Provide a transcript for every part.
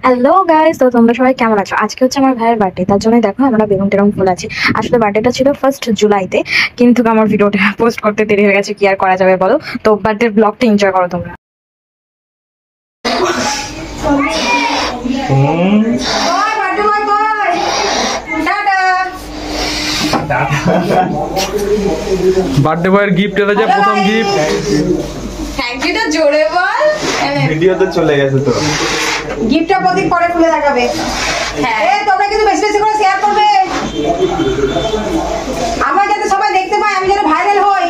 Hello guys, তো তোমরা সবাই কেমন আছো? আজকে হচ্ছে আমার ভাইয়ের বার্থডে, তার জন্য দেখো আমরা বেলুন টেলুন ফুল আছি। আসলে বার্থডেটা ছিল 1 জুলাইতে, কিন্তু আমার ভিডিওটা পোস্ট করতে দেরি হয়ে গেছে, কি আর করা যাবে বলো। তো বার্থডে ব্লগটা এনজয় করো তোমরা। বার্থডে বয়ের গিফট এটা যে প্রথম গিফট। থ্যাংক ইউ তো জোরে বল। ভিডিওতে চলে গেছে তো। গিফটটা প্রদীপ পরে খুলে দেখাবে। হ্যাঁ তোমরা কিন্তু বেশি বেশি করে শেয়ার করবে, আমরা যাতে সবাই দেখতে পাই, আমি যেন ভাইরাল হই।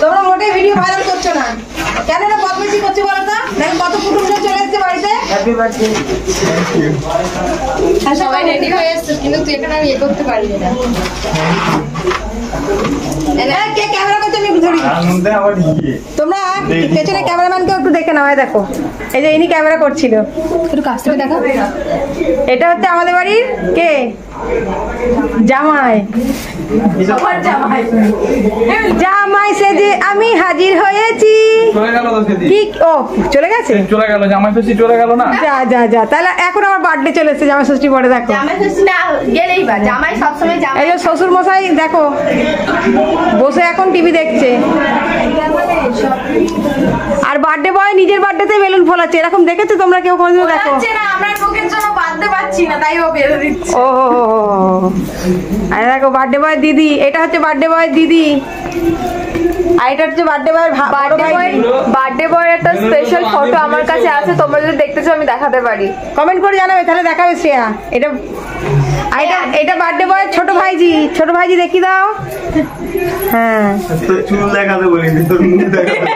তোমরা মোটেই ভিডিও ভাইরাল করছো না, কেন এটা বদমাইশি করছো বলো তো? দেখো কত কুটুমজন চলে এসেছে বাড়িতে। Happy birthday. সবাই রেডি হয়ে এসেছে, কিন্তু তুই এখানে আমি করতে পারবি না। কে ক্যামেরা করতে আমি ধরি। তোমরা পেছনে ক্যামেরাম্যানকে একটু দেখে নাও। দেখো এই যে ইনি ক্যামেরা করছিল, একটু কাছ থেকে দেখো। এটা হচ্ছে আমাদের বাড়ির কে জামাই। জামাই সেজে আমি হাজির হয়েছি। কি ও চলে গেছে? চলে গেল, জামাই ষষ্ঠী চলে গেল না। যা যা যা, তাহলে এখন আমার বার্থডে চলে এসেছে। জামাই ষষ্ঠী পরে দেখো, জামাই ষষ্ঠী না গেলেই বা জামাই সবসময় এই যে শ্বশুর মশাই দেখো বসে এখন টিভি দেখছে, আর বার্থডে বয় নিজের বার্থডেতে বেলুন ফোলাচ্ছে। এরকম দেখেছো তোমরা কেউ কোনোদিন? দেখো না, আমরা লোকের জন্য বাঁধতে পারছি না, তাই ও বেঁধে দিচ্ছে। ও আরে দেখো বার্থডে বয় দিদি, এটা হচ্ছে বার্থডে বয় দিদি, আর এটা হচ্ছে বার্থডে বয় বড় ভাই। বার্থডে বয়ের একটা স্পেশাল ফটো আমার কাছে আছে, তোমরা যদি দেখতে চাও আমি দেখাতে পারি। কমেন্ট করে জানাবে, তাহলে দেখাবে শ্রেয়া। এটা এটা বার্থডে বয় ছোট ভাইজি। ছোট ভাইজি দেখি দাও। হ্যাঁ চুল দেখাতে বলিনি, তোর মুখ দেখাতে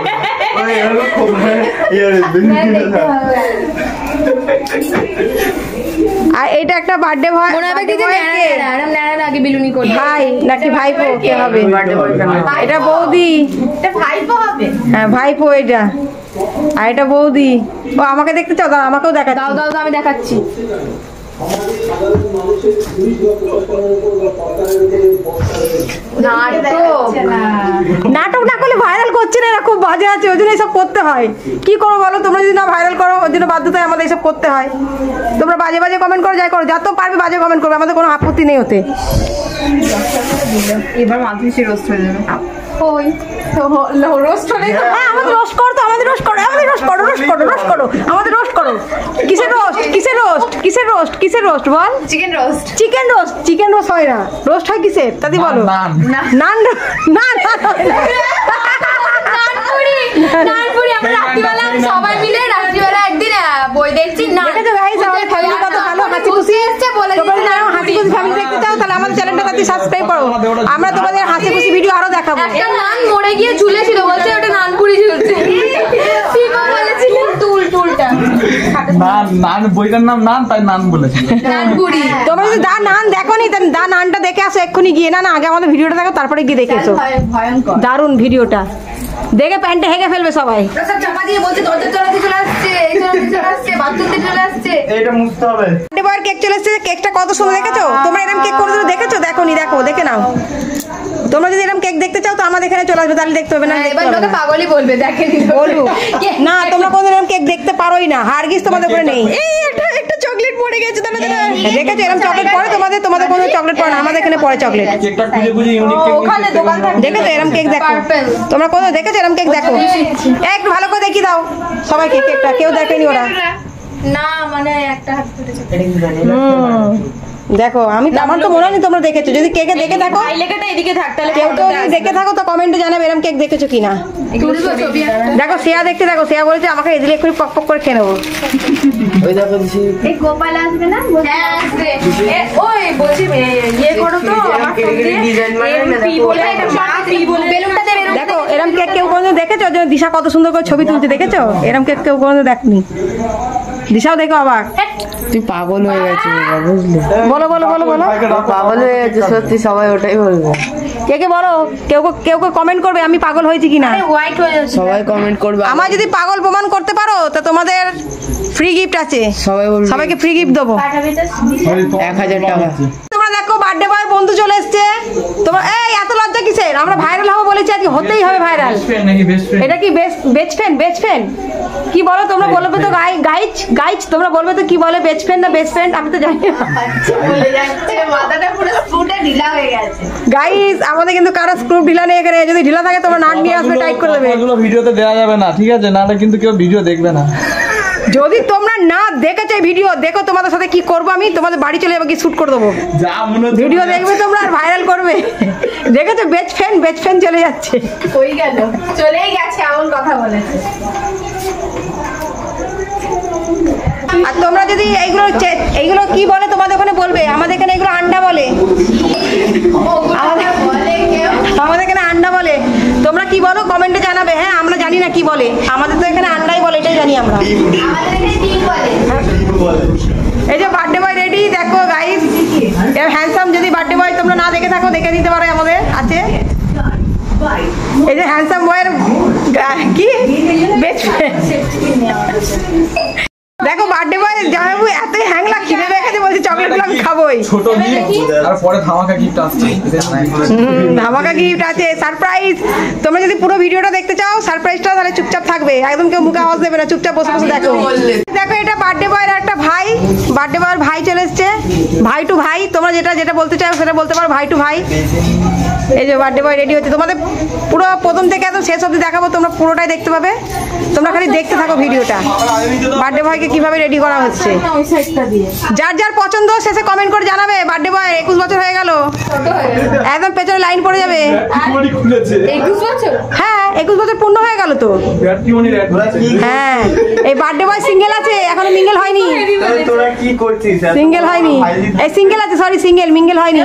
আর এটা একটা বার্থডে বয়। মনে হবে কি যে ন্যাড়া আগে বিলুনি করে ভাই নাকি ভাইপো কে হবে? এটা বৌদি। এটা ভাইপো হবে? হ্যাঁ ভাইপো এটা। আর এটা বৌদি। ও আমাকে দেখতে চাও? দাও আমাকেও দেখা দাও দাও দাও, আমি দেখাচ্ছি। নাটক না করলে ভাইরাল করছে না, এরা খুব বাজে আছে, ওই জন্য এসব করতে হয়। কি করো বলো, তোমরা যদি না ভাইরাল করো ওই জন্য বাধ্যতায় আমাদের এসব করতে হয়। তোমরা বাজে বাজে কমেন্ট করো, যাই করো, যত পারবে বাজে কমেন্ট করবে, আমাদের কোনো আপত্তি নেই ওতে। এবার মাধুরী রোস্ট হয়ে যাবে। ওই রোস্ট হলে হ্যাঁ আমাদের রোস্ট করো, তো আমাদের রোস্ট করো, আমাদের রোস্ট করো, রোস্ট করো, রোস্ট করো, আমাদের রোস্ট করো। কিসের রোস্ট? কিসের রোস্ট? কিসের রোস্ট? কিসের রোস্ট বল? Chicken roast. Chicken roast? Chicken roast হয় না, রোস্ট হয় কিসের? তাদি বলো। নান নান নানপুরি। নানপুরি আমরা রাত্রিবেলা সবাই মিলে রাত্রিবেলা একদিন বই দেখছি না। দেখেছো গাইস আমাদের ফ্যামিলি কত ভালো, হাসি খুশি এসেছে বলে। তোমরা যদি হাসি খুশি ফ্যামিলি দেখতে চাও তাহলে আমাদের চ্যানেলটা তাতে সাবস্ক্রাইব করো, আমরা তোমাদের হাসি খুশি ভিডিও আরো দেখাবো। একটা নান মরে গিয়ে ঝুলেছিল, বলছে ওটা নানপুরি ঝুলছে। পিপা বলেছিল টুলটা নান বইটার নাম নান, তাই নান বলেছিল। নানপুরি। তোমরা যদি দা নান দেখোনি তাহলে দা নানটা দেখে আসো এক্ষুনি গিয়ে। না আগে আমাদের ভিডিওটা দেখো, তারপরে গিয়ে দেখে এসো। ভয়ঙ্কর দারুণ ভিডিওটা দেখে প্যান্টে হেগে ফেলবে সবাই। সব চাপা দিয়ে বলছে দরজা চলে আসছে, এই চলে আসছে, বাথরুমে চলে আসছে। এটা মুছতে হবে। বার্থডে বয়ের কেক চলে এসেছে। কেকটা কত সুন্দর দেখেছো? তোমরা এরকম কেক করে দেখেছো? দেখোনি? দেখো, দেখে নাও। তোমরা যদি এরকম কেক দেখতে চাও তো আমাদের এখানে চলে আসবে, তাহলে দেখতে হবে না। এবার লোকে পাগলই বলবে, দেখেনি বলবো না, তোমরা কোন এরকম কেক দেখতে পারোই না, হারগিস তোমাদের উপরে নেই। এই একটা চকলেট পড়ে গেছে, দাঁড়া দেখেছো? এরকম চকলেট পড়ে তোমাদের কোনো চকলেট পড়ে না, আমাদের এখানে পড়ে চকলেট। কেকটা খুঁজে খুঁজে ইউনিক কেক ওখানে দোকান থাকে। দেখেছো এরকম কেক? দেখো তোমরা কোন দেখেছো এরকম কেক? দেখো একটু ভালো করে দেখি দাও সবাইকে কেকটা, কেউ দেখেনি ওরা। না মানে একটা হাত ফুটেছে। দেখো আমি আমার তো মনে হয় তোমরা দেখেছো। যদি কেকে দেখে থাকো, ভাই লেখাটা এদিকে থাক, তাহলে কেউ তো যদি দেখে থাকো তো কমেন্টে জানাবে এরকম কেক দেখেছো কিনা। তুলবো ছবি একটা। দেখো শ্রেয়া দেখতে, দেখো শ্রেয়া বলেছে আমাকে এদিকে এক্ষুনি পক পক করে খেয়ে নেবো। ওই দেখো দিছি। এই গোপাল আসবে না? হ্যাঁ আসবে। ওই বলছি ইয়ে করো তো আমার ফোন দিয়ে এমপি বলে এটা পি বলে বেলুনটা দে। দেখো এরকম কেক কেউ কোনোদিন দেখেছো? যে দিশা কত সুন্দর করে ছবি তুলছে, দেখেছো? এরকম কেক কেউ কোনোদিন দেখনি। দিশাও দেখো অবাক। তুই পাগল হয়ে গেছিস বুঝলি? বলো বলো বলো বলো। পাগল হয়ে গেছে সত্যি, সবাই ওটাই বলবে। কে কে বলো, কেউ কেউ কমেন্ট করবে আমি পাগল হয়েছি কিনা। হোয়াইট হয়ে যাচ্ছে। সবাই কমেন্ট করবে। আমার যদি পাগল প্রমাণ করতে পারো তো তোমাদের ফ্রি গিফট আছে। সবাই বলবে, সবাইকে ফ্রি গিফট দেবো। 1000 টাকা। তোমরা দেখো বার্থডে বয় বন্ধু চলে এসছে। তোমরা এই এত লজ্জা কিসের? আমরা ভাইরাল হবো বলেছি, আজকে হতেই হবে ভাইরাল। নাকি বেস্ট ফ্রেন্ড? এটা কি বেস্ট ফ্রেন্ড কি বলো তোমরা? বলবে তো গাইজ তোমরা বলবে তো কি বলে, বেস্ট ফ্রেন্ড না বেস্ট ফ্রেন্ড? আমি তো জানি না। মাথাটা পুরো স্ক্রুটা ঢিলা হয়ে গেছে। গাইজ আমাদের কিন্তু কারো স্ক্রু ঢিলা নেই এখানে, যদি ঢিলা থাকে তোমরা নাট নিয়ে আসবে, টাইট করে দেবে। এগুলো ভিডিওতে দেওয়া যাবে না, ঠিক আছে? নাহলে কিন্তু কেউ ভিডিও দেখবে না। যদি তোমরা না দেখেছো ভিডিও, দেখো তোমাদের সাথে কি করবো আমি, তোমাদের বাড়ি চলে যাবো, কি শুট করে দেবো। যা মনে হচ্ছে ভিডিও দেখবে তোমরা আর ভাইরাল করবে। দেখেছো বেস্ট ফ্রেন্ড চলে যাচ্ছে। কই গেল? চলেই গেছে, এমন কথা বলেছে। আর তোমরা যদি এইগুলো কি বলে তোমাদের ওখানে বলবে, আমাদের এখানে এগুলো আন্ডা বলে। আমাদের এখানে আন্ডা বলে, তোমরা কি বলো কমেন্টে জানাবে। হ্যাঁ আমরা জানি না কি বলে, আমাদের তো এখানে আন্ডাই বলে, এটাই জানি আমরা। এই যে বার্থডে বয় রেডি, দেখো গাইস হ্যান্ডসাম। যদি বার্থডে বয় তোমরা না দেখে থাকো, দেখে দিতে পারো, আমাদের আছে। এই যে হ্যান্ডসাম বয়ের কি বেস্ট ফ্রেন্ড। দেখো বার্থডে বয় জামাইবু এত হ্যাং লাগছে, ভেবে রেখেছে, বলছে চকলেটগুলো আমি খাবোই। ছোট গিফট আর পরে ধামাকা গিফট আসছে। ধামাকা গিফট আছে, সারপ্রাইজ। তোমরা যদি পুরো ভিডিওটা দেখতে চাও সারপ্রাইজটা, তাহলে চুপচাপ থাকবে, একদম কেউ মুখে আওয়াজ দেবে না, চুপচাপ বসে বসে দেখো। দেখো এটা বার্থডে বয়ের একটা ভাই, বার্থডে বয়ের ভাই চলে এসছে, ভাই টু ভাই। তোমরা যেটা বলতে চাও সেটা বলতে পারো, ভাই টু ভাই। এই যে বার্থডে বয় রেডি হচ্ছে, তোমাদের পুরো প্রথম থেকে একদম শেষ অবধি দেখাবো, তোমরা পুরোটাই দেখতে পাবে। তোমরা খালি দেখতে থাকো ভিডিওটা, বার্থডে বয়কে কিভাবে রেডি করা হচ্ছে। যার যার পছন্দ শেষে কমেন্ট করে জানাবে। বার্থডে বয় 21 বছর হয়ে গেল, একদম পেছনে লাইন পড়ে যাবে। 21 বছর? হ্যাঁ 21 বছর পূর্ণ হয়ে গেল তো। হ্যাঁ এই বার্থডে বয় সিঙ্গেল আছে, এখনো মিঙ্গেল হয়নি। তোরা কি করছিস? সিঙ্গেল হয়নি, এই সিঙ্গেল আছে, সরি সিঙ্গেল, মিঙ্গেল হয়নি।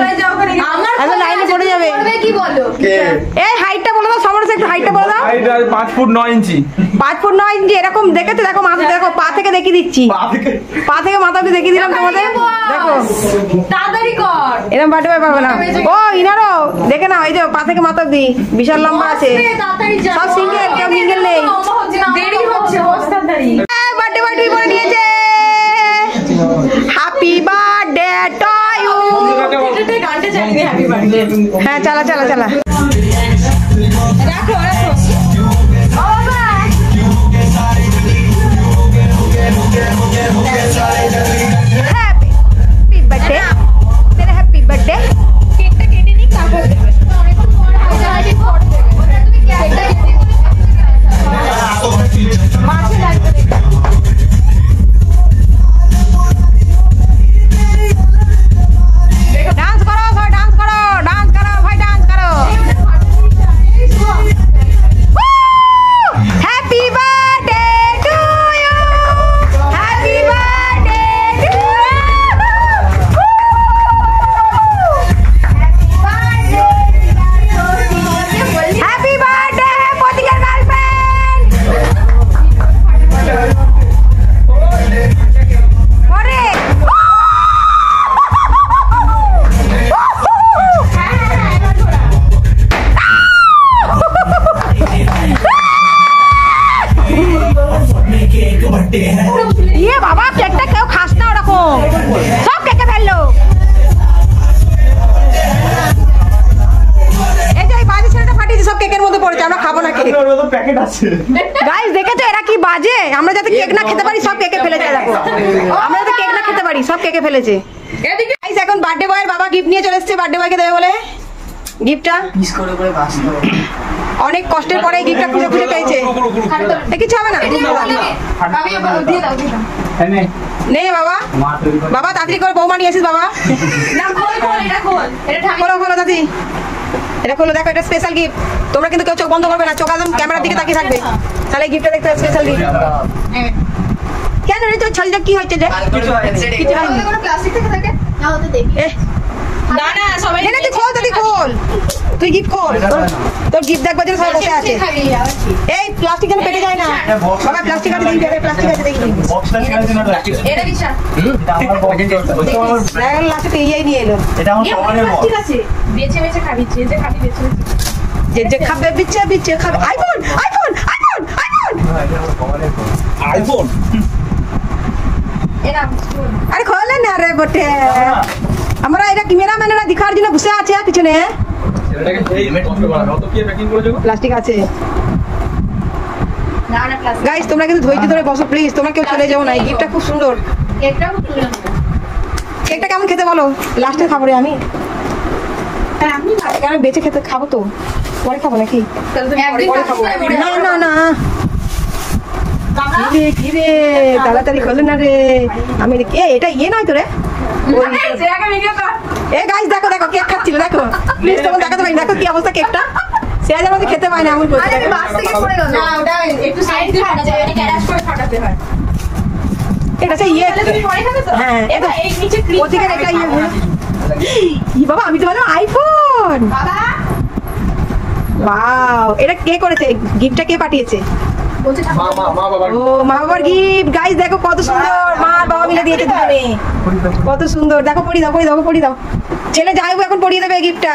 আমার একদম লাইনে পড়ে যাবে। কি বলো? এই হাইটটা বলে দাও, সমরসে একটু হাইটটা বলে দাও। 5 ফুট 9 ইঞ্চি। 5 ফুট 9 ইঞ্চি, এরকম দেখেছো? দেখো মাথা, দেখো পা থেকে দেখিয়ে দিচ্ছি, পা থেকে মাথা অব্দি দেখিয়ে দিলাম তোমাদের। দেখো তাড়াতাড়ি কর, এরকম বার্থডে বয় পাবো না। ও ইনারও দেখে নাও, এই যে পা থেকে মাথা অব্দি বিশাল লম্বা আছে। তাড়াতাড়ি যা, সব সিঙ্গেল, কেউ মিঙ্গেল নেই। দেরি হচ্ছে, বস তাড়াতাড়ি। বার্থডে পার্টি করে নিয়েছে। Happy birthday to you. গানটা চালিয়ে হ্যাপি বার্থডে। হ্যাঁ চালা চালা চালা। রাখো রাখো। ও বাবা हैप्पी बर्थडे, तेरा हैप्पी बर्थडे। কেকটা কেটে নি, তারপর দেবে। অনেকক্ষণ পর হয়ে যাবে, পর দেবে। তুমি কেকটা কেটে নি, মাঝে লাগবে দেখো। डांस करो भाई, डांस करो, डांस करो भाई, डांस करो। Happy birthday to you, happy birthday to you. Happy birthday पोतिकर गर्लफ्रेंड। अरे ये बाबा केकটা কেউ খাস না ওরকম, সব কেকে ফেললো। এই যে বাজে ছেলেটা ফাটিয়েছে, সব কেকের মধ্যে পড়েছে, আমরা খাবো না কেক। প্যাকেট আছে। গাইস দেখেছো এরা কি বাজে? আমরা যাতে কেক না খেতে পারি সব কেকে ফেলেছে, দেখো আমরা যাতে কেক না খেতে পারি সব কেকে ফেলেছে। গাইস এখন বার্থডে বয়ের বাবা গিফট নিয়ে চলে এসেছে, বার্থডে বয়কে দেবে বলে গিফটটা। পিস করে বাঁচতে হবে। অনেক কষ্টের পরে এই গিফটটা খুঁজে খুঁজে পেয়েছে। কিছু হবে না, আমি দিয়ে দাও, দিয়ে দাও। নে বাবা, বাবা তাড়াতাড়ি করে বৌমা নিয়ে আসিস বাবা। না খোল খোল, এটা খোল, এটা ঠাকুর। খোলো খোলো দাদি, এটা খোলো। দেখো এটা স্পেশাল গিফট, তোমরা কিন্তু কেউ চোখ বন্ধ করবে না, চোখ একদম ক্যামেরার দিকে তাকিয়ে থাকবে, তাহলে গিফটটা দেখতে স্পেশাল গিফট। কেন রে তোর ছলটা কি হচ্ছে রে? কিছু হয়নি। কোনো প্লাস্টিক থেকে থাকে না, হতে দেখি। না না সবাই নে তুই খোল, দাদি খোল, তুই গিফট খোল। তোর গিফট দেখবার জন্য সবাই বসে আছে। এই প্লাস্টিক যেন পেটে যায় না বাবা, প্লাস্টিক আছে দেখি, প্লাস্টিক আছে দেখি। বক্সটা ঠিক আছে না? এটা কিসা? এটা আমার বক্স। লাস্টে ইয়েই নিয়ে এলো। এটা আমার সমানের বক্স। ঠিক আছে, বেছে বেছে খাবি, যে খাবি বেছে বেছে। যে খাবে বিচ্ছে বিচ্ছে খাবে। IPhone iPhone iPhone iPhone iPhone. এরা আরে খোলে না রে বটে, আমরা এটা ক্যামেরাম্যানেরা দেখার জন্য বসে আছে পিছনে। এটাকে হেলমেট কষ্ট করা অত কি প্যাকিং করেছো প্লাস্টিক আছে না না ক্লাস গাইস তোমরা কিন্তু ধৈর্য ধরে বসো প্লিজ, তোমরা কেউ চলে যাও না। এই গিফটটা খুব সুন্দর। একটা খুব কেকটা কেমন খেতে বলো, লাস্টে খাবো রে আমি। হ্যাঁ আমি আমি বেঁচে খেতে খাবো তো, পরে খাবো নাকি? একদিন না না না কি রে তাড়াতাড়ি খোলো না রে। আমি এটা ইয়ে নয় তো রে। এ গাইস দেখো দেখো কেক খাচ্ছিল, দেখো প্লিজ তোমরা দেখাতে পারি, দেখো কি অবস্থা কেকটা। সিরাজের মধ্যে খেতে পায় না এমন করছে। আরে বাস থেকে পড়ে গেল না, ওটা একটু সাইড দিয়ে ফাটা যায়, এটা ক্যারাশ করে ফাটাতে হয়। এটা হচ্ছে ইয়ে, তুমি পরে খাবে তো? হ্যাঁ এটা এই নিচে ক্লিপ ওদিকে একটা ইয়ে ই বাবা, আমি তো বললাম আইফোন। বাবা ওয়াও, এটা কে করেছে? গিফটটা কে পাঠিয়েছে? বলছে মা বাবা ও মা বাবার গিফট। গাইস দেখো কত সুন্দর, মা আর বাবা মিলে দিয়েছে দুজনে, কত সুন্দর। দেখো পড়ি দাও, পড়ি দাও, পড়ি দাও। ছেলে যাইবো এখন পড়িয়ে দেবে গিফটটা।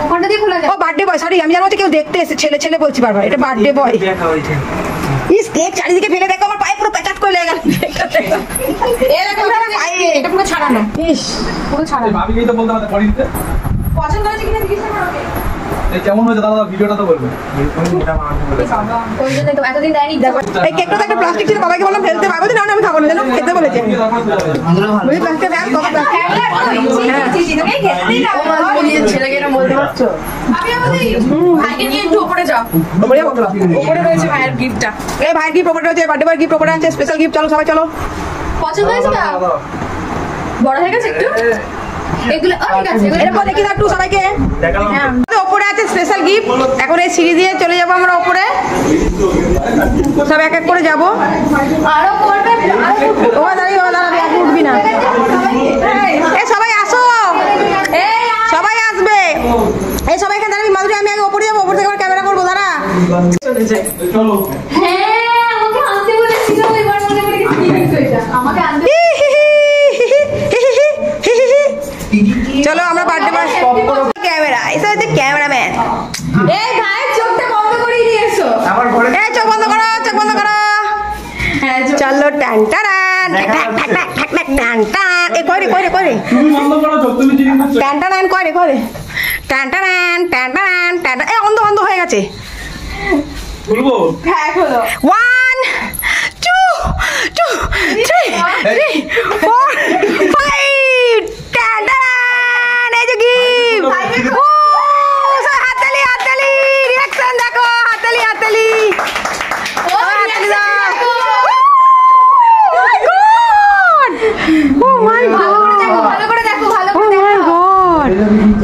ওখানটা দিয়ে খোলা ও যায়। বার্থডে বয়, সরি আমি জানো কেউ দেখতে এসে, ছেলে ছেলে বলছি বারবার, এটা বার্থডে বয়। ইস কেক চারিদিকে ফেলে দেখো, আমার পায়ে পুরো প্যাচাট করে লেগে গেল। এই দেখো এটা পুরো ছাড়ানো, ইস পুরো ছাড়ানো। ভাবিকেই তো বলতে আমাদের পড়িতে পছন্দ হয়েছে কিনা জিজ্ঞেস করো ওকে। এই কেমন হয়েছে দাদা ভিডিওটা তো বলবে ওই জন্য তো এতদিন দেয়নি। দেখো এই কেকটা তো একটা প্লাস্টিক ছিল, বাবাকে বললাম ফেলতে পারবো না, আমি খাবো না, জানো খেতে বলেছে। বুঝলি প্লাস্টিক ব্যাগ কত প্লাস্টিক। ছেলেকে এটা বলতে পারছো? আমি আমাদের ভাইকে নিয়ে একটু উপরে যাও। ওপরে যাবো তোরা। উপরে রয়েছে ভাইয়ের গিফটটা। এই ভাইয়ের গিফট ওপরে রয়েছে, বার্থডে বয় গিফট ওপরে আছে, স্পেশাল গিফট। চলো সবাই চলো। পছন্দ হয়েছে না? বড় হয়ে গেছে একটু? এগুলো ঠিক আছে, এগুলো এরপর দেখি না একটু সবাইকে। হ্যাঁ ওপরে আছে স্পেশাল গিফট। এখন এই সিঁড়ি দিয়ে চলে যাবো আমরা ওপরে, সব এক এক করে যাবো। আরো করবে, আরো করবে। ও দাঁড়িয়ে, ও দাঁড়াবি, এখন উঠবি না। এ সবাই আসো, সবাই আসবে। এই সবাই এখানে দাঁড়াবি। মাধুরী আমি আগে ওপরে যাবো, ওপর থেকে আবার ক্যামেরা করবো, দাঁড়া। চলো হ্যাঁ আমাকে আনতে বলেছিল, এবার মনে করে কি গিফট হয়েছে আমাকে আনতে। চলো আমরা বার্থডে বয় ক্যামেরা, এসে হচ্ছে ক্যামেরাম্যান। এই ভাইয়ের চোখটা বন্ধ করে দিয়ে এসো। এই চোখ বন্ধ করো, চোখ বন্ধ করো। হ্যাঁ চলো টান টান টান টান। এ কই রে, কই রে, কই রে। তুমি বন্ধ করো চোখ, তুমি চিনি না টান টান কই রে, কই রে। টান টান টান টান টান। এ অন্ধ অন্ধ হয়ে গেছে। বলবো হ্যাঁ হলো 1 2 2 3 4 5 টান টান। এই যে গিফট। ও সব হাততালি, হাততালি, রিঅ্যাকশন দেখো, হাততালি, হাততালি। ও হাততালি দাও। ভালো করে দেখো, ভালো করে দেখো।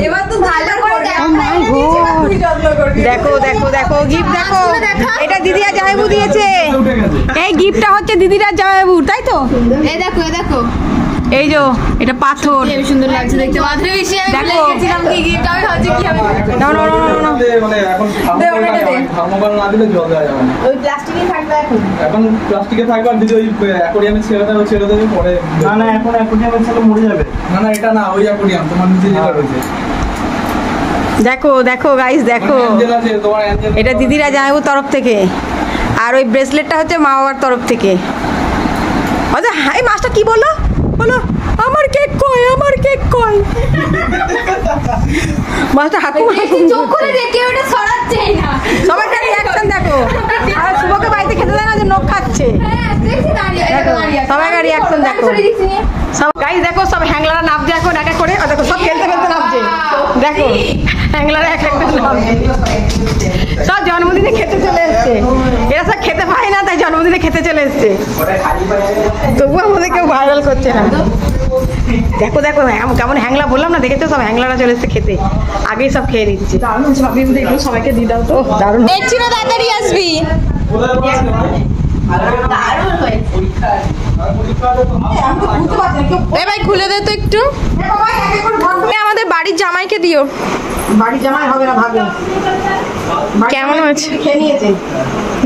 এবার তো ভালো করে দেখো। দেখো দেখো দেখো গিফট দেখো, এটা দিদি আর জামাইবু দিয়েছে। উঠে গেছে এই গিফটটা হচ্ছে দিদির আর জামাইবু, তাই তো? এই দেখো, এই দেখো এই যে এটা পাথর। কি সুন্দর লাগছে দেখতে। মাধুরী বেশি আমি ভুলে দেখো। গেছিলাম কি গিফট আমি ভাবছি কি হবে। না না না না না। মানে এখন দে, ওটা দে। থার্মোকল না দিলে জল দেওয়া যাবে না। ওই প্লাস্টিকই থাকবে এখন। এখন প্লাস্টিকে থাকবে, আর যদি ওই অ্যাকোরিয়ামে ছেড়ে দেবে, ছেড়ে দেবে পরে। না না এখন অ্যাকোরিয়ামের ছেলে মরে যাবে। না না এটা না, ওই অ্যাকোরিয়াম তোমার নিচে যেটা রয়েছে। দেখো দেখো গাইস দেখো, অ্যাঞ্জেল আছে, তোমার অ্যাঞ্জেল। এটা দিদিরা জামাইবুর তরফ থেকে, আর ওই ব্রেসলেটটা হচ্ছে মা বাবার তরফ থেকে। আচ্ছা এই মাছটা কি বললো, বলো আমার কেক কই, আমার কেক কই। মাছটা হাঁকু চোখ খুলে দেখে ওটা সরাচ্ছেই না। সবাইকার রিঅ্যাকশন দেখো। আর শুভকে বাড়িতে খেতে দেয় না, যে নখ খাচ্ছে। হ্যাঁ দেখছি দাঁড়িয়ে, এই দেখো দাঁড়িয়ে আছে। সবাইকার রিঅ্যাকশন দেখো। সরে দিচ্ছি নিয়ে। সব গাইস দেখো, সব হ্যাংলারা নামছে এখন এক এক করে। ও দেখো সব খেলতে খেলতে নামছে, দেখো হ্যাংলারা এক এক করে নামছে। সব জন্মদিনে খেতে চলে এসছে। এরা সব খেতে পায় না, তাই জন্মদিনে খেতে চলে এসছে। তবুও আমাদের কেউ ভাইরাল করছে না। দেখো দেখো কেমন হ্যাংলা, বললাম না, দেখেছো সব হ্যাংলারা চলে এসছে খেতে, আগেই সব খেয়ে নিচ্ছে। সবাইকে দিয়ে দাও তো, দারুণ। দেখছি না, তাড়াতাড়ি আসবি। এ ভাই খুলে দে তো একটু। আমাদের বাড়ির জামাইকে দিও। বাড়ি জামাই হবে না ভাবে। কেমন হয়েছে? খেয়ে নিয়েছে।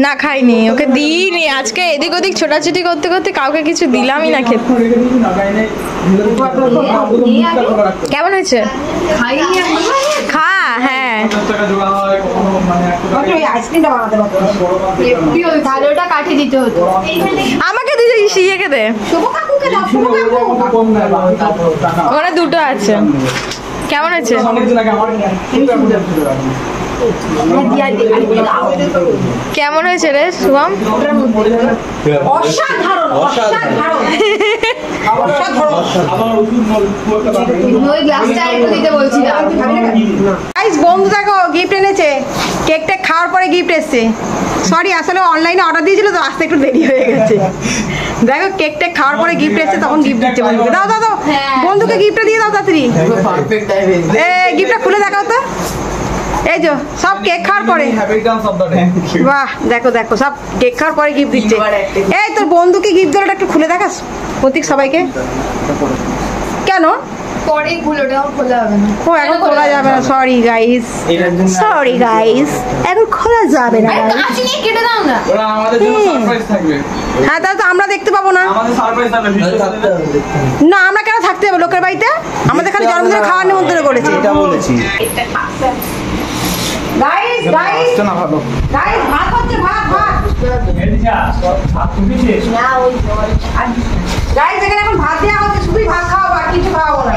না খাইনি, ওকে দিইনি। আজকে এদিক ওদিক ছোটাছুটি করতে করতে কাউকে কিছু দিলামই না খেতে। কেমন হয়েছে? খা। হ্যাঁ আইসক্রিমটা বানাতে পারতো। তাহলে ওটা কাঠে দিতে হতো। আমাকে দিতে ইয়েকে দে। ওখানে দুটো আছে। কেমন হয়েছে? অনেকদিন আগে আমার কেমন হয়েছে রে শুভম? অসাধারণ অসাধারণ ওই গ্লাসটা একটু দিতে বলছিলাম। গাইস বন্ধু দেখো গিফট এনেছে, কেকটা খাওয়ার পরে গিফট এসছে। সরি আসলে অনলাইনে অর্ডার দিয়েছিল তো আসতে একটু দেরি হয়ে গেছে। দেখো কেকটা খাওয়ার পরে গিফট এসছে, তখন গিফট দিচ্ছে বন্ধুকে। দাও দাও দাও বন্ধুকে গিফটটা দিয়ে দাও তাড়াতাড়ি। এই গিফটটা খুলে দেখাও তো। এই যে সব কেক খাওয়ার পরে, happy dance of the day. বাহ দেখো দেখো সব কেক খাওয়ার পরে গিফট দিচ্ছে। এই তোর বন্ধুকে গিফট দিলটা একটু খুলে দেখাস প্রতীক সবাইকে। কেন পরে গুলোটা খোলা হবে না। ও এখন খোলা যাবে না, সরি গাইস, সরি গাইস, এখন খোলা যাবে না guys। কাছে নিয়ে কেটে দাও না। ওরা আমাদের জন্য সারপ্রাইজ থাকবে। হ্যাঁ তাহলে তো আমরা দেখতে পাবো না। আমাদের সারপ্রাইজ থাকবে ভিডিও। না আমরা কেন থাকতে হবে লোকের বাড়িতে? আমাদের খালি জন্মদিনে খাওয়ার নিমন্ত্রণ করেছে। এটা বলেছি গাইস গাইস না ভালো। গাইস ভাত হচ্ছে, ভাত ভাত গাইস এখানে এখন ভাত দেওয়া হচ্ছে, শুধুই ভাত খাওয়াবো আর কিছু খাওয়াবো না।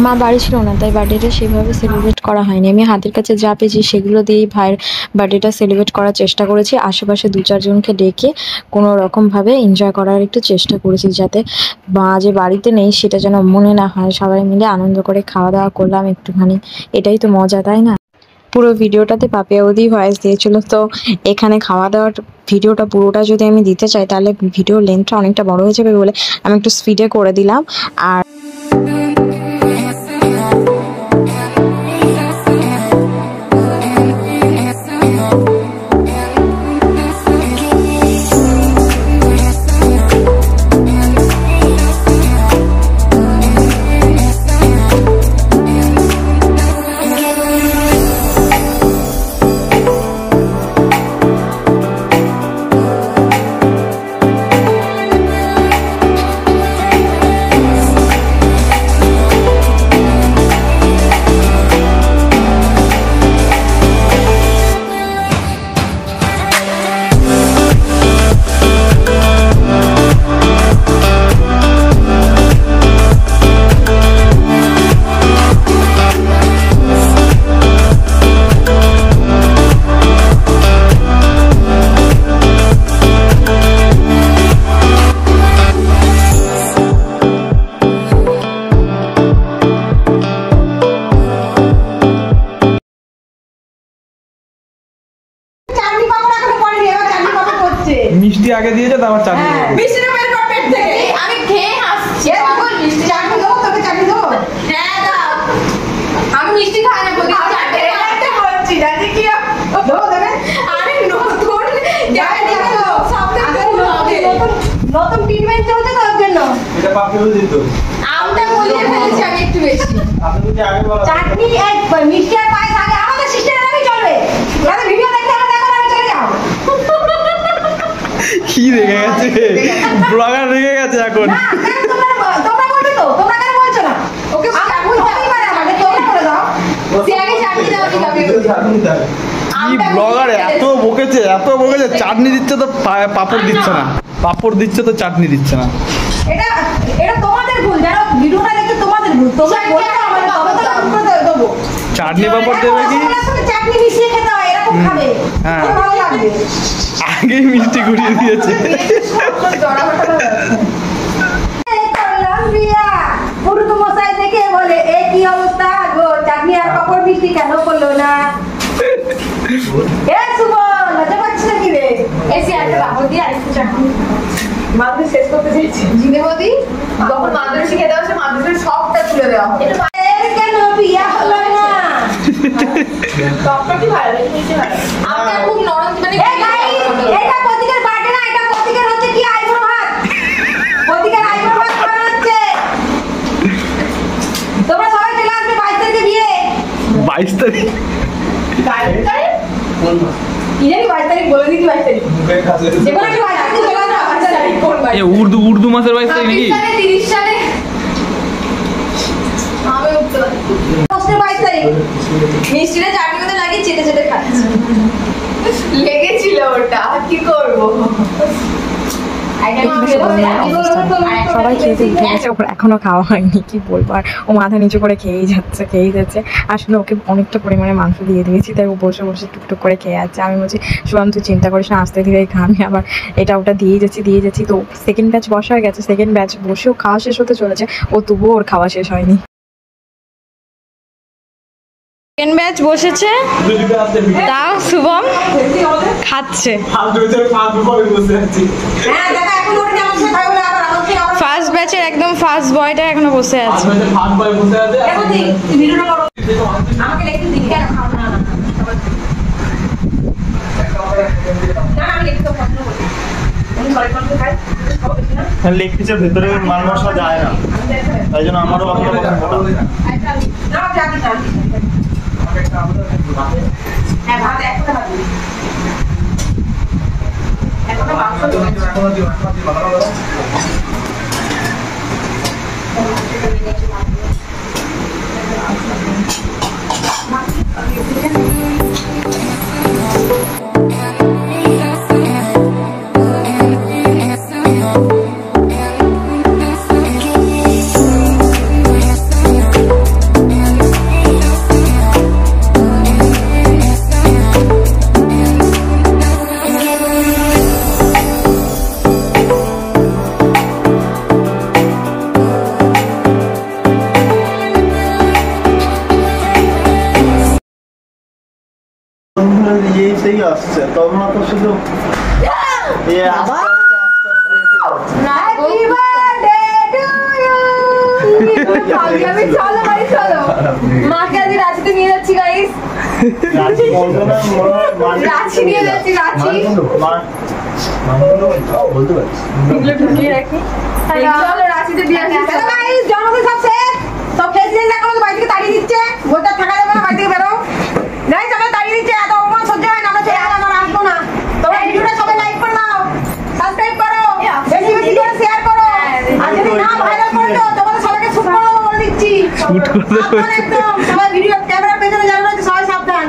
মা বাড়ি ছিল না, তাই বার্থডেটা সেভাবে সেলিব্রেট করা হয়নি। আমি হাতের কাছে যা পেয়েছি সেগুলো দিয়েই ভাইয়ের বার্থডেটা সেলিব্রেট করার চেষ্টা করেছি। আশেপাশে 2-4 জনকে ডেকে কোনো রকমভাবে এনজয় করার একটু চেষ্টা করেছি, যাতে মা যে বাড়িতে নেই সেটা যেন মনে না হয়। সবাই মিলে আনন্দ করে খাওয়া দাওয়া করলাম একটুখানি, এটাই তো মজা, তাই না? পুরো ভিডিওটাতে পাপিয়া বৌদি ভয়েস দিয়েছিল, তো এখানে খাওয়া দাওয়ার ভিডিওটা পুরোটা যদি আমি দিতে চাই তাহলে ভিডিও লেন্থটা অনেকটা বড় হয়ে যাবে বলে আমি একটু স্পিডে করে দিলাম। আর মিষ্টি আগে দিয়েছে তারপর চাটনি দেবে। মিষ্টিটা বের কর পেট থেকে। আমি খেয়ে হাসছি। চাটনি দেবো তোকে, চাটনি দেবো। হ্যাঁ দাও। আমি মিষ্টি খাই না বলি চাটে। এটা বলছি দাদি কি দেবো দেবে? আরে নতুন জানি তো সামনে নতুন ট্রিটমেন্ট চলছে তো ওর জন্য। এটা পাপিও দিত। আমটা গলিয়ে ফেলেছি আমি একটু বেশি। আপনি যদি আগে বলা চাটনি এক মিষ্টি আর পায়েস আগে আমাদের সিস্টেমে আমি চলবে। তাহলে ভিডিও দেখতে আমরা দেখো আমি চলে যাও। কি রেগে গেছে, ব্লগার রেগে গেছে এখন। না কেন তোমরা বলবে তো, তোমরা কেন বলছো না? ওকে আমরা বুঝতেই পারে আমাদের, তোমরা করে দাও। সে আগে চাটনি দাও ঠিক আছে। কি ব্লগার এত বকেছে, এত বকেছে, চাটনি দিচ্ছে তো পাপড় দিচ্ছে না, পাপড় দিচ্ছে তো চাটনি দিচ্ছে না। এটা এটা তোমাদের ভুল, যারা ভিডিওটা দেখতে তোমাদের ভুল। তোমরা বলবে আমাদের তবে তো আমি করে দেবো। চাটনি পাপড় দেবে কি? চাটনি মিশিয়ে খেতে হয়, এরকম খাবে। হ্যাঁ। খুব ভালো লাগবে। আগেই মিষ্টি ঘুরিয়ে দিয়েছে। পুরুষ মশাই দেখে বলে এ কি অবস্থা গো, চাটনি আর পাপড় মিষ্টি কেন করলো না? এ সুমন লজ্জা পাচ্ছিস নাকি রে? এসে একটা পাপড় দিয়ে আরেকটু চাটনি। মাদুর শেষ করতে চাইছি। জিনেবদি যখন মাদ্রাসা খেতে আসে মাদ্রাসার সবটা তুলে দেওয়া হয়। এর কেন বিয়া হলো না? টকটা কি ভালো লাগে, মিষ্টি ভালো লাগে। আমটা খুব নরম মানে এ ভাই এটা প্রতীকের বার্থডে না, এটা প্রতীকের হচ্ছে কি আইব্রো ভাত। প্রতীকের আইব্রো ভাত খাওয়া হচ্ছে। তোমরা সবাই চলে আসবে 22 তারিখে বিয়ে। 22 তারিখ কি জানি 22 তারিখ বলে দিচ্ছি, 22 তারিখ যেগুলো কি 22 তারিখ চলে আসবে 22 তারিখ কোন এ উর্দু মাসের 22 তারিখ নাকি? 30 সালে আমি উঠতে পারি। 22 তারিখ মিষ্টিটা চাটনি মতো লাগে চেটে চেটে খাচ্ছি। লেগেছিল ওটা, কি করবো? এখানে সুবর্ণের অবস্থা সবাই খেতে উঠে গেছে, ওর এখনো খাওয়া হয়নি, কি বলবো। আর ও মাথা নিচু করে খেয়েই যাচ্ছে। আসলে ওকে অনেকটা পরিমাণে মাংস দিয়ে দিয়েছি, তাই ও বসে বসে টুকটুক করে খেয়ে যাচ্ছে। আমি বলছি শুভম তুই চিন্তা করিস না, আস্তে ধীরে খা, আমি আবার এটা ওটা দিয়ে যাচ্ছি। তো সেকেন্ড ব্যাচ বসা হয়ে গেছে, সেকেন্ড ব্যাচ বসেও খাওয়া শেষ হতে চলেছে, ও তবুও ওর খাওয়া শেষ হয়নি। সেকেন্ড ব্যাচ বসেছে, তাও শুভম খাচ্ছে। ফার্স্ট ব্যাচের একদম ফার্স্ট বয়টা এখনো বসে আছে। লেগ পিসের ভেতরে মাল মশলা যায় না, তাই জন্য আমারও সেই আসছে, তখন তো শুধু মাকে আজ রাঁচিতে নিয়ে যাচ্ছি গাইস, রাঁচি নিয়ে যাচ্ছি, রাঁচি বলতে পারছি ঢুকিয়ে রাখি। চলো রাঁচিতে দিয়ে আসি। জন্মদিন সব শেষ, সব শেষ নিয়ে না করো, বাড়ি থেকে তাড়িয়ে দিচ্ছে, বলতে থাকা যাবে না, বাড়ি থেকে বেরো। গাইস আমরা তাড়িয়ে দিচ্ছে, এত অপমান সহ্য হয় না, আমরা ছেড়ে আমার আসবো না। তোমরা ভিডিওটা সবাই লাইক করে দাও, সাবস্ক্রাইব করো, বেশি বেশি করে শেয়ার করো, আর যদি না ভাইরাল করে দাও তোমাদের সবাইকে শুট করে দেবো বলে দিচ্ছি। একদম সবাই ভিডিও ক্যামেরার পেছনে যাবে না, সবাই সাবধান।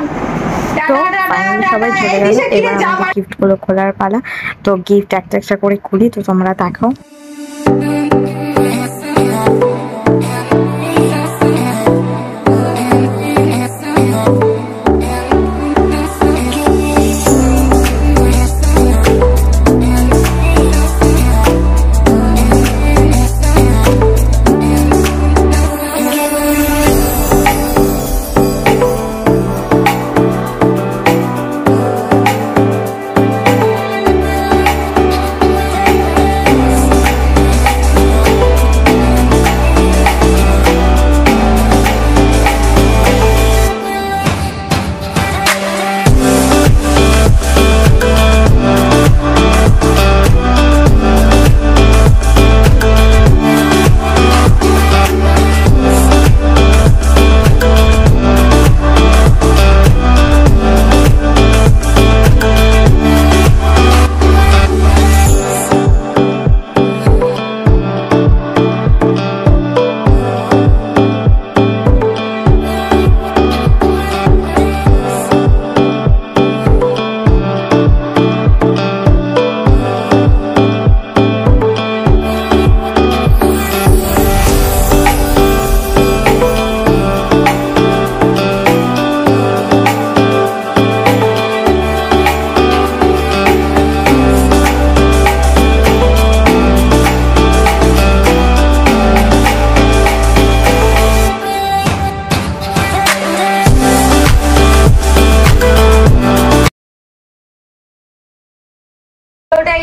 তো ফাইনালি সবাই চলে গেল, এবার আমাদের গিফটগুলো খোলার পালা। তো গিফট একটা একটা করে খুলি, তো তোমরা দেখো।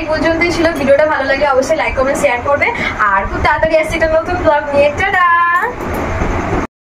এই পর্যন্তই ছিল। ভিডিওটা ভালো লাগে অবশ্যই লাইক কমেন্ট শেয়ার করবে, আর খুব তাড়াতাড়ি আসছে একটা নতুন ব্লগ নিয়ে। টাটা।